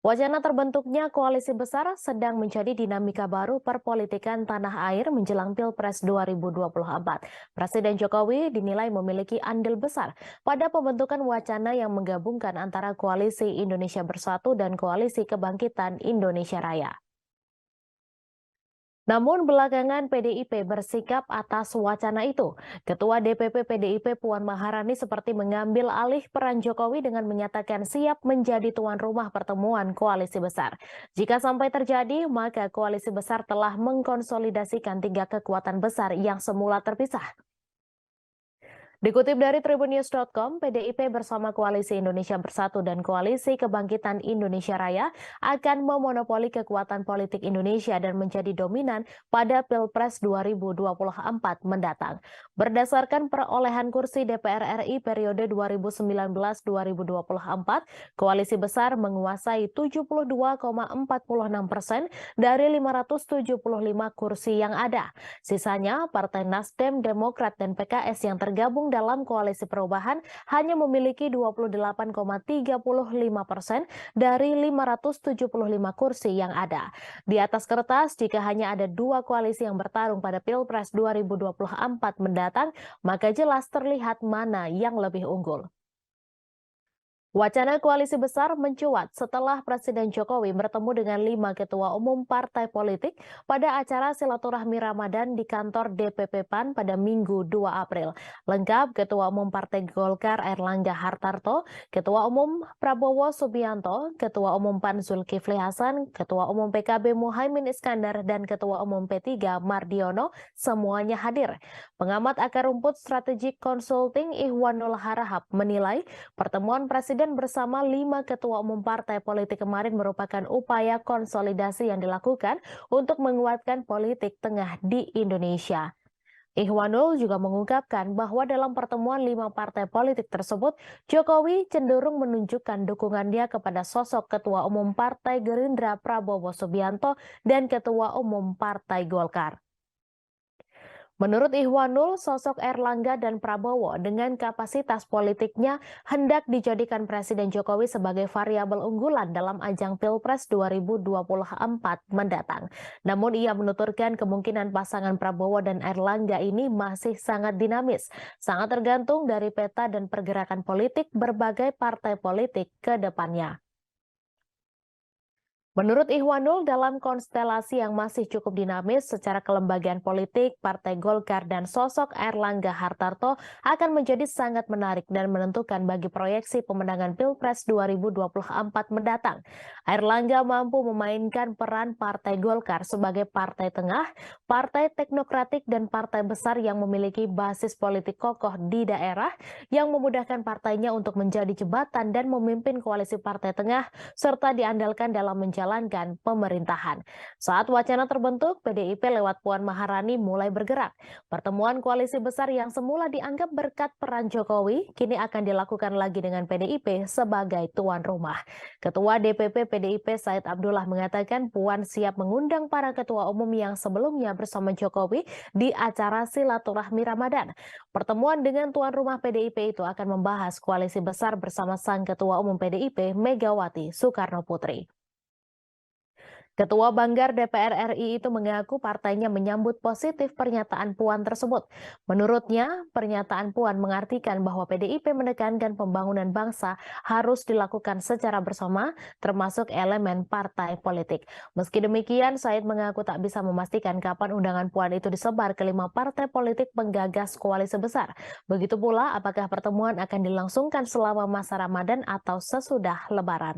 Wacana terbentuknya koalisi besar sedang menjadi dinamika baru perpolitikan tanah air menjelang Pilpres 2024. Presiden Jokowi dinilai memiliki andil besar pada pembentukan wacana yang menggabungkan antara Koalisi Indonesia Bersatu dan Koalisi Kebangkitan Indonesia Raya. Namun belakangan PDIP bersikap atas wacana itu. Ketua DPP PDIP Puan Maharani seperti mengambil alih peran Jokowi dengan menyatakan siap menjadi tuan rumah pertemuan koalisi besar. Jika sampai terjadi, maka koalisi besar telah mengkonsolidasikan tiga kekuatan besar yang semula terpisah. Dikutip dari tribunnews.com, PDIP bersama Koalisi Indonesia Bersatu dan Koalisi Kebangkitan Indonesia Raya akan memonopoli kekuatan politik Indonesia dan menjadi dominan pada Pilpres 2024 mendatang. Berdasarkan perolehan kursi DPR RI periode 2019-2024, Koalisi Besar menguasai 72,46% dari 575 kursi yang ada. Sisanya, Partai Nasdem, Demokrat, dan PKS yang tergabung dalam koalisi perubahan hanya memiliki 28,35% dari 575 kursi yang ada. Di atas kertas, jika hanya ada dua koalisi yang bertarung pada Pilpres 2024 mendatang, maka jelas terlihat mana yang lebih unggul. Wacana koalisi besar mencuat setelah Presiden Jokowi bertemu dengan 5 ketua umum partai politik pada acara silaturahmi Ramadan di kantor DPP PAN pada Minggu 2 April. Lengkap Ketua Umum Partai Golkar Airlangga Hartarto, Ketua Umum Prabowo Subianto, Ketua Umum PAN Zulkifli Hasan, Ketua Umum PKB Muhaimin Iskandar, dan Ketua Umum P3 Mardiono semuanya hadir. Pengamat akar rumput Strategic Consulting Ihwanul Harahap menilai pertemuan Presiden bersama 5 ketua umum partai politik kemarin merupakan upaya konsolidasi yang dilakukan untuk menguatkan politik tengah di Indonesia. Ihwanul juga mengungkapkan bahwa dalam pertemuan 5 partai politik tersebut, Jokowi cenderung menunjukkan dukungannya kepada sosok Ketua Umum Partai Gerindra Prabowo Subianto dan Ketua Umum Partai Golkar. Menurut Ihwanul, sosok Airlangga dan Prabowo dengan kapasitas politiknya hendak dijadikan Presiden Jokowi sebagai variabel unggulan dalam ajang Pilpres 2024 mendatang. Namun ia menuturkan kemungkinan pasangan Prabowo dan Airlangga ini masih sangat dinamis, sangat tergantung dari peta dan pergerakan politik berbagai partai politik ke depannya. Menurut Ihwanul, dalam konstelasi yang masih cukup dinamis secara kelembagaan politik, Partai Golkar dan sosok Airlangga Hartarto akan menjadi sangat menarik dan menentukan bagi proyeksi pemenangan Pilpres 2024 mendatang. Airlangga mampu memainkan peran Partai Golkar sebagai partai tengah, partai teknokratik, dan partai besar yang memiliki basis politik kokoh di daerah yang memudahkan partainya untuk menjadi jembatan dan memimpin koalisi partai tengah serta diandalkan dalam menjalankan pemerintahan. Saat wacana terbentuk, PDIP lewat Puan Maharani mulai bergerak. Pertemuan koalisi besar yang semula dianggap berkat peran Jokowi, kini akan dilakukan lagi dengan PDIP sebagai tuan rumah. Ketua DPP PDIP Said Abdullah mengatakan Puan siap mengundang para ketua umum yang sebelumnya bersama Jokowi di acara silaturahmi Ramadan. Pertemuan dengan tuan rumah PDIP itu akan membahas koalisi besar bersama sang ketua umum PDIP Megawati Soekarno Putri. Ketua Banggar DPR RI itu mengaku partainya menyambut positif pernyataan Puan tersebut. Menurutnya, pernyataan Puan mengartikan bahwa PDIP menekankan pembangunan bangsa harus dilakukan secara bersama, termasuk elemen partai politik. Meski demikian, Said mengaku tak bisa memastikan kapan undangan Puan itu disebar ke 5 partai politik penggagas koalisi besar. Begitu pula apakah pertemuan akan dilangsungkan selama masa Ramadan atau sesudah Lebaran.